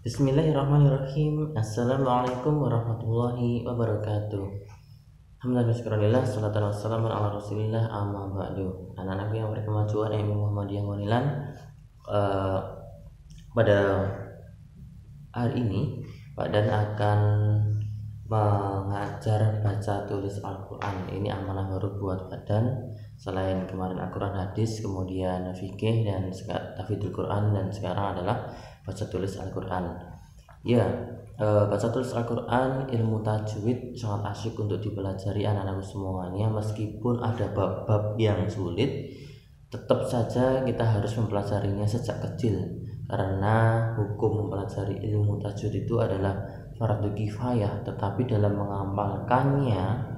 Bismillahirrahmanirrahim. Assalamualaikum warahmatullahi wabarakatuh. Alhamdulillah, salatan wassalamu ala rasulillah, amma ba'du. Anak-anak yang berkemajuan Muhammadiyah Wanilan, pada hari ini Pak Dan akan mengajar baca tulis Al-Quran. Ini amanah baru buat Pak Dan. Selain kemarin Al-Quran hadis, kemudian fikih dan tafsirul Quran, dan sekarang adalah baca tulis Al-Quran. Ya, baca tulis Al-Quran, ilmu tajwid sangat asyik untuk dipelajari anak-anak semuanya. Meskipun ada bab-bab yang sulit, tetap saja kita harus mempelajarinya sejak kecil, karena hukum mempelajari ilmu tajwid itu adalah fardu kifayah. Tetapi dalam mengamalkannya,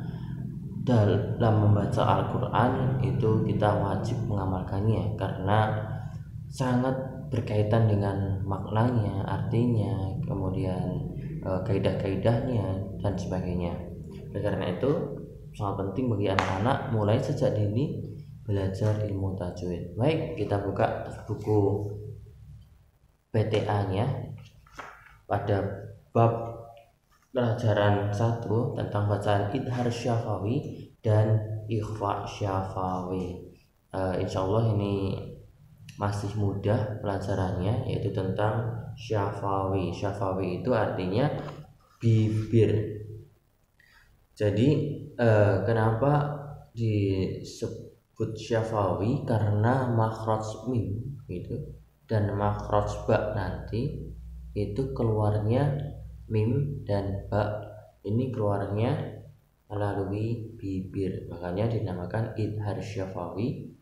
dalam membaca Al-Quran itu kita wajib mengamalkannya, karena sangat berkaitan dengan maknanya, artinya, kemudian kaidah-kaidahnya dan sebagainya. Karena itu sangat penting bagi anak-anak mulai sejak dini belajar ilmu tajwid. Baik, kita buka buku PTA-nya pada bab pelajaran 1 tentang bacaan idhar syafawi dan ikhfa syafawi. Insyaallah ini masih mudah pelajarannya, yaitu tentang syafawi. Syafawi itu artinya bibir. Jadi kenapa disebut syafawi? Karena makhraj mim gitu dan makhraj ba nanti itu keluarnya mim dan ba ini keluarnya melalui bibir, makanya dinamakan idhar syafawi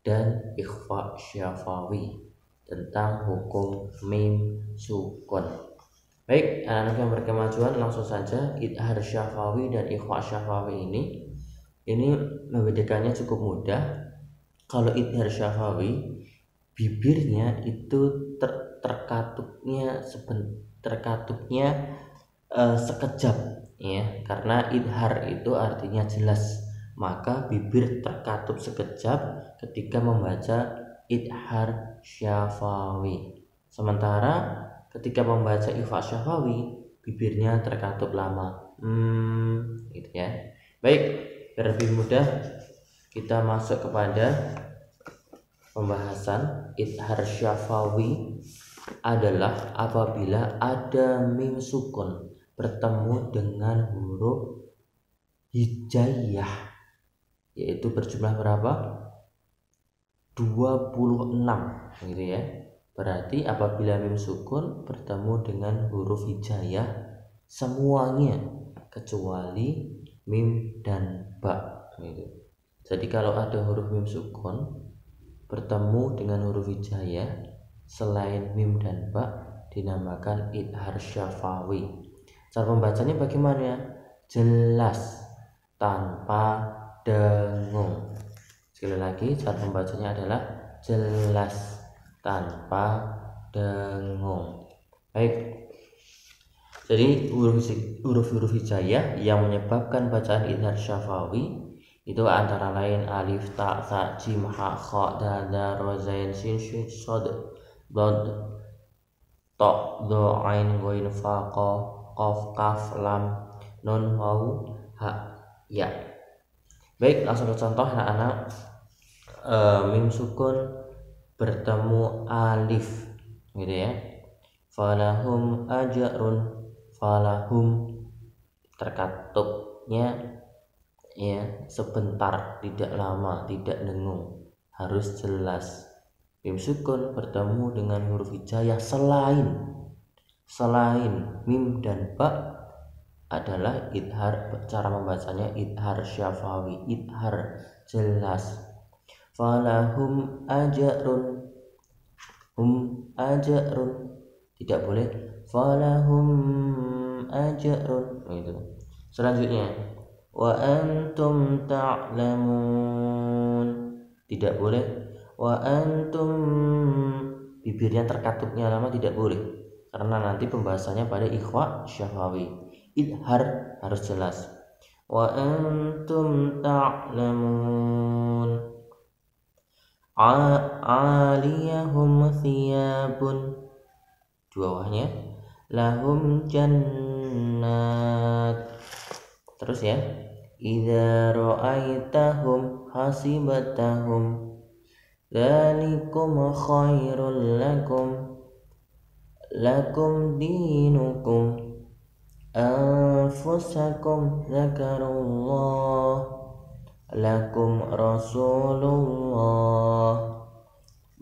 dan ikhfa syafawi, tentang hukum mim sukun. Baik, anak-anak yang berkemajuan, langsung saja idhar syafawi dan ikhfa syafawi ini membedakannya cukup mudah. Kalau idhar syafawi, bibirnya itu terkatupnya sekejap ya, karena idhar itu artinya jelas, maka bibir terkatup sekejap ketika membaca idhar syafawi. Sementara ketika membaca ikhfa syafawi, bibirnya terkatup lama. Gitu ya. Baik, biar lebih mudah kita masuk kepada pembahasan. Idhar syafawi adalah apabila ada mim sukun bertemu dengan huruf hijaiyah, yaitu berjumlah berapa? 26 gitu ya. Berarti apabila mim sukun bertemu dengan huruf hijaiyah semuanya kecuali mim dan ba gitu. Jadi kalau ada huruf mim sukun bertemu dengan huruf hijaiyah selain mim dan ba dinamakan idhar syafawi. Cara pembacanya bagaimana? Jelas tanpa dengung. Sekali lagi, cara pembacanya adalah jelas tanpa dengung. Baik. Jadi huruf-huruf hijaiyah yang menyebabkan bacaan idhar syafawi itu antara lain alif, ta, sa, jim, ha, kha, dal, ra, zain, sin, shin, shad, dad, ta, dha, ain, ghain, fa, qaf, kaf, lam, nun, waw, ha, ya. Baik, langsung ke contoh anak-anak. Mim sukun bertemu alif gitu ya. Falahum ajrun, falahum terkatupnya ya sebentar, tidak lama, tidak dengung, harus jelas. Mim sukun bertemu dengan huruf hijaiyah selain mim dan ba adalah idhar. Cara membacanya idhar syafawi, idhar jelas. Falahum ajrun, ajrun, tidak boleh falahum ajrun gitu. Selanjutnya wa antum ta'lamun, tidak boleh wa antum, bibirnya terkatupnya lama, tidak boleh, karena nanti pembahasannya pada ikhfa syafawi. Idhar harus jelas. Wa antum ta'lamun aliyahum thiyabun, di bawahnya lahum jannat. Terus ya, idza ra'aitahum hasibatahum dzalikum khairul lakum dinukum anfusakum zakarullah lakum rasulullah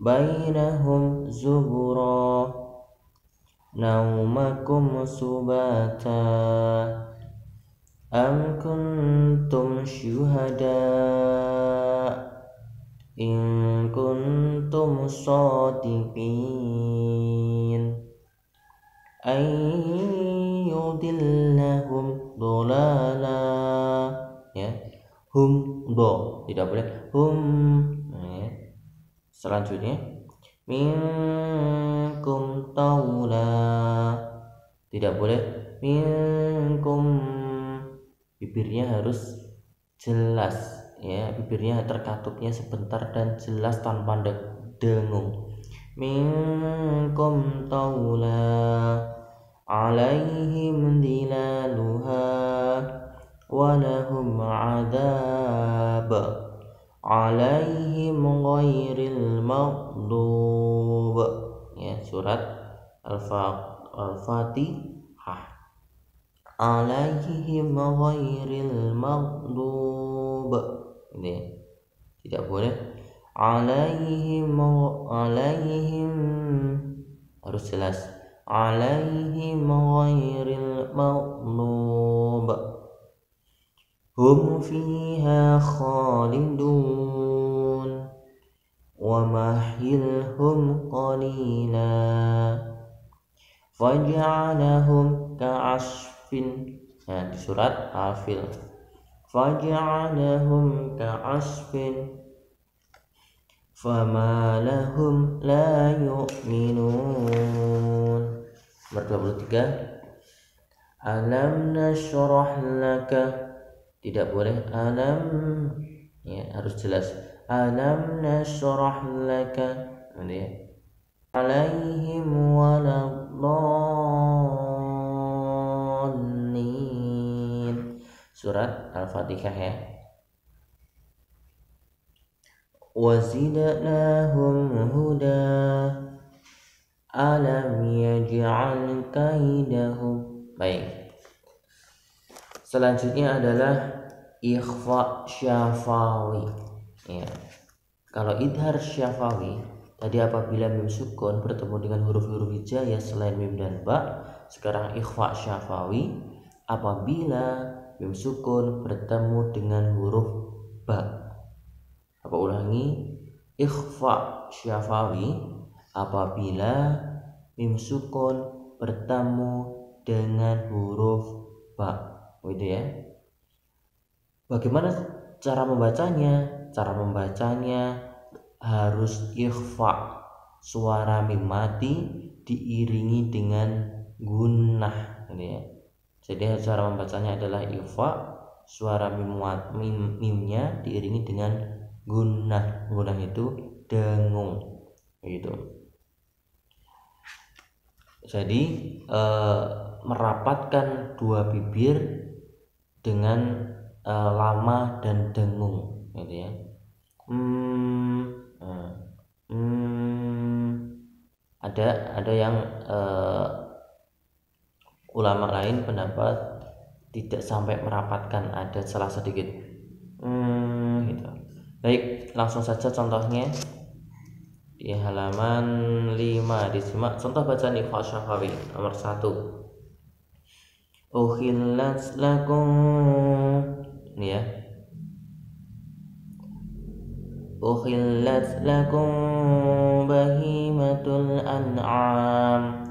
bainahum zubura naumakum subata am kuntum syuhada in kuntum shadiqin ayyudillahum dolala ya, hum do tidak boleh hum ya. Selanjutnya minkum taula tidak boleh minkum, bibirnya harus jelas ya, bibirnya terkatupnya sebentar dan jelas tanpa dengung. Minkum taula alaihim dilaluha walahum adab alaihim ghairil maghdub ya, surat Al-Fatihah. Alaihim ghairil maghdub ini tidak boleh alaihim harus jelas alaihim ghairil maghdub hum fiha khalidun wa mahilhum qalila faj'alahum ka'asfin ya, di surat Al-Fil faj'alahum ka'asfin fama lahum la yu'minun. Nomor 23 alam nashrah laka tidak boleh alam ya, harus jelas alam nashrah laka ya. Alaihim waladdallin surat Al-Fatihah ya. Wazidnahum huda alam yaj'al kaidahum. Baik, selanjutnya adalah ikhfa syafawi ya. Kalau idhar syafawi tadi apabila mim sukun bertemu dengan huruf-huruf hijaiyah selain mim dan ba. Sekarang ikhfa syafawi apabila mim sukun bertemu dengan huruf ba. Apa ulangi? Ikhfa syafawi apabila mim sukun bertemu dengan huruf ba. Gitu ya. Bagaimana cara membacanya? Cara membacanya harus ikhfa, suara mim mati diiringi dengan gunnah gitu ya. Jadi cara membacanya adalah ikhfa, suara mimnya diiringi dengan gunnah. Gunnah itu dengung gitu. Jadi merapatkan dua bibir dengan lama dan dengung gitu ya. Ada yang ulama lain pendapat tidak sampai merapatkan, ada salah sedikit gitu. Baik, langsung saja contohnya di halaman 5 disimak contoh bacaan ikhfa syafawi. Nomor 1 uhillat lakum ini ya, uhillat lakum bahimatul an'am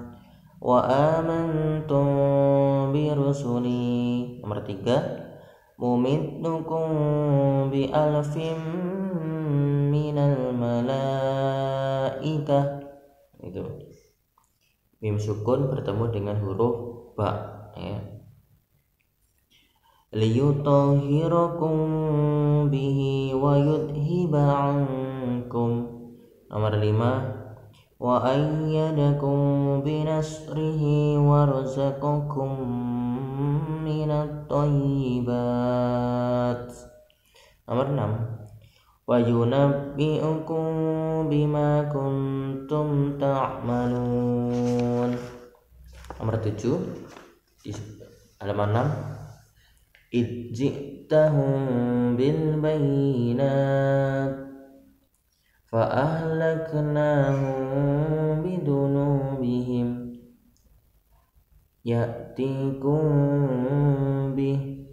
wa amantum bi rusuli. Nomor 3 mumiddukum bi alfin minal malaikah. Itu mim sukun bertemu dengan huruf ba ya. Liyutahhirakum bihi wa yudhiba ankum. Nomor 5 wa ayyadakum binasrihi warzaqakum minat thayyibat. Nomor 6, wa yunabbi'ukum bima kuntum ta'malun. Nomor 7 di halaman 6, idji'tahum bil bayyinat fa ahlaknahum bidunubihim ya'tikum bih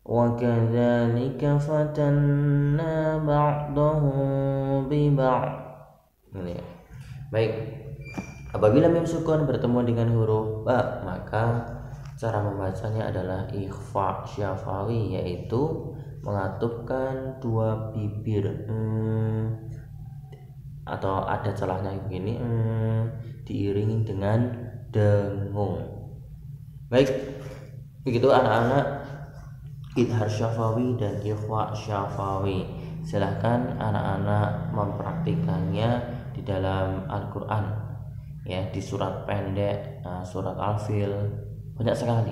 wa kadzalika fatanna ba'dahum bi ba'd. Baik, apabila mim sukun bertemu dengan huruf ba, maka cara membacanya adalah ikhfa syafawi, yaitu mengatupkan dua bibir atau ada celahnya begini, diiringi dengan dengung. Baik, begitu anak-anak idhar syafawi dan ikhfa syafawi. Silahkan anak-anak mempraktikannya di dalam Al-Quran, ya, di surat pendek, surat Al-Fil, banyak sekali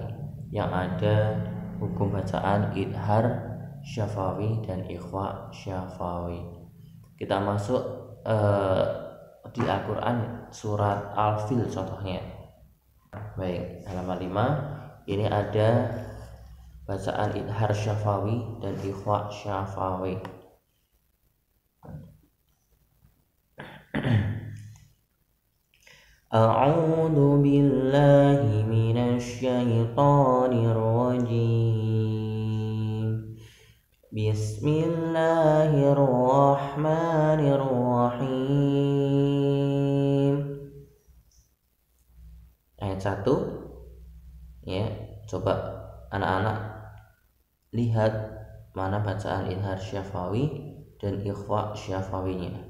yang ada hukum bacaan idhar syafawi dan ikhfa syafawi. Kita masuk di Al-Quran surat Al-Fil contohnya. Baik, halaman 5 ini ada bacaan idhar syafawi dan ikhfa syafawi. A'udzu billahi minasy syaithanir rajim. Bismillahirrahmanirrahim. Ayat 1, ya, coba anak-anak lihat mana bacaan idhar syafawi dan ikhfa syafawinya.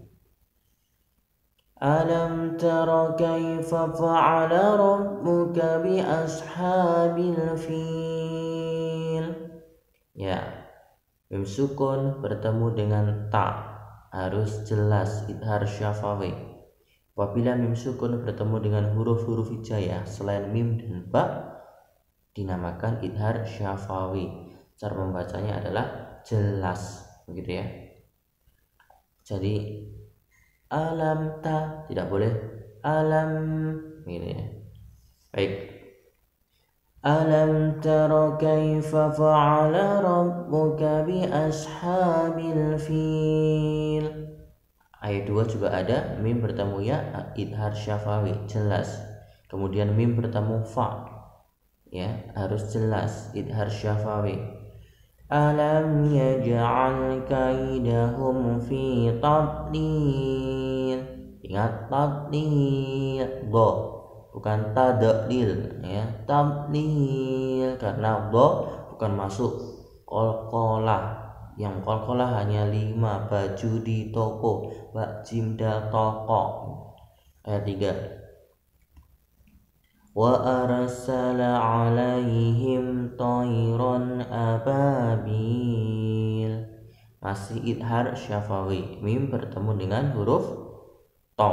Alam tara kaifa fa'ala rabbuka bi ashabil fil. Ya, mim sukun bertemu dengan ta harus jelas idhar syafawi. Apabila mim sukun bertemu dengan huruf-huruf hijaiyah selain mim dan ba, dinamakan idhar syafawi. Cara membacanya adalah jelas, begitu ya. Jadi alam ta, tidak boleh alam, gitu ya. Baik, alam tara kaifa fa'ala rabbuka bi ashabil fil. Ayat 2 juga ada mim bertemu ya, idhar syafawi, jelas. Kemudian mim bertemu fa, ya, harus jelas, idhar syafawi. Alam yaj'al kaidahum fi tadlil. Ingat, tadlil, do, bukan tadlil, ya, tadlil, karena do bukan masuk qalqalah. Yang qalqalah hanya 5, baju di toko, bak jim dal toko. Ayat 3, wa arsala alaihim tayran ababil. Masih idhar syafawi, mim bertemu dengan huruf to.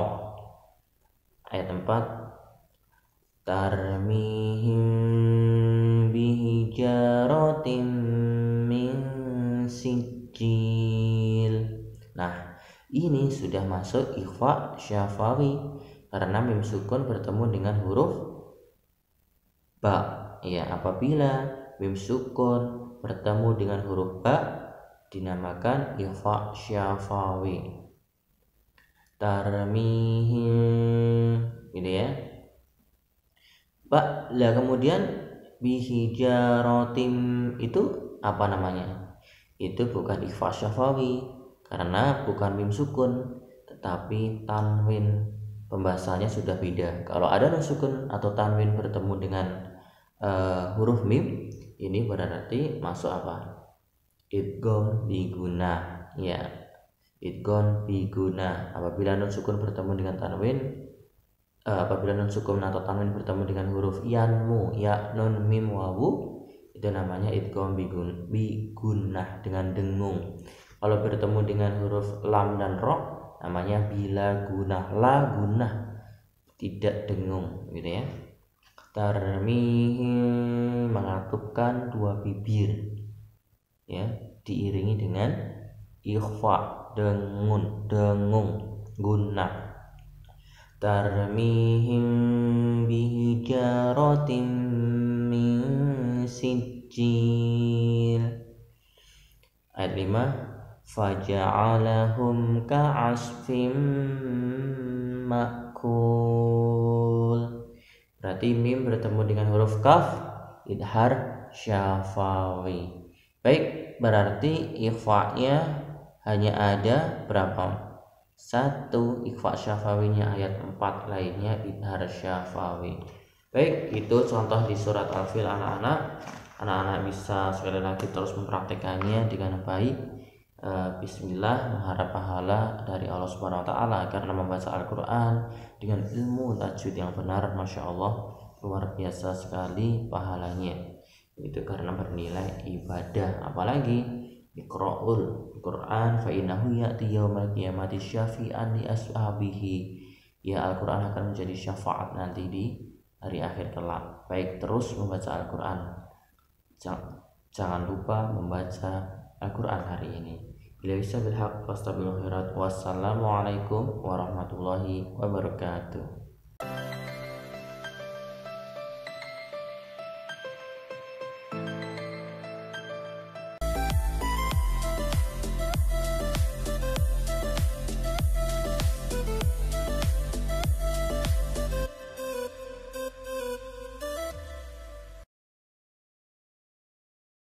Ayat 4, tarmihim bihijaratim min sijil. Nah, ini sudah masuk ikhfa syafawi karena mim sukun bertemu dengan huruf ba. Ya, apabila mim sukun bertemu dengan huruf ba, dinamakan ikhfa syafawi. Tarmihim, gitu ya. Ba, lah kemudian bihijaratim itu apa namanya? Itu bukan ikhfa syafawi karena bukan mim sukun tetapi tanwin. Pembahasannya sudah beda. Kalau ada nun sukun atau tanwin bertemu dengan huruf mim, ini berarti masuk apa? Idgham biguna, ya, idgham biguna. Apabila nun sukun bertemu dengan tanwin, apabila nun sukun atau tanwin bertemu dengan huruf yanmu, ya, nun mim wawu, itu namanya idgham bigunah dengan dengung. Kalau bertemu dengan huruf lam dan ro, namanya bila gunah, la gunah, tidak dengung gitu ya. Tarmihim, mengatupkan dua bibir ya, diiringi dengan ikhfa, dengung, gunah. Tarmihim bihijaratin min sijil. Ayat 5, faja'alahum ka'asfim ma'kul. Berarti mim bertemu dengan huruf kaf, idhar syafawi. Baik, berarti ikhfa-nya hanya ada berapa? 1 ikhfa syafawinya ayat 4, lainnya idhar syafawi. Baik, itu contoh di surat Al-Fil anak-anak. Anak-anak bisa sekali lagi terus mempraktekannya dengan baik. Bismillah, mengharap pahala dari Allah Subhanahu wa taala karena membaca Al-Qur'an dengan ilmu tajwid yang benar, Masya Allah, luar biasa sekali pahalanya. Itu karena bernilai ibadah. Apalagi Iqra'ul Qur'an fa innahu ya'ti yaumal qiyamati syafi'an li ashabihi. Ya, Al-Qur'an akan menjadi syafaat nanti di hari akhir kelak. Baik, terus membaca Al-Qur'an. Jangan lupa membaca Al-Qur'an hari ini. Bila bisa bilhaq wastabil khairat. Wassalamualaikum warahmatullahi wabarakatuh.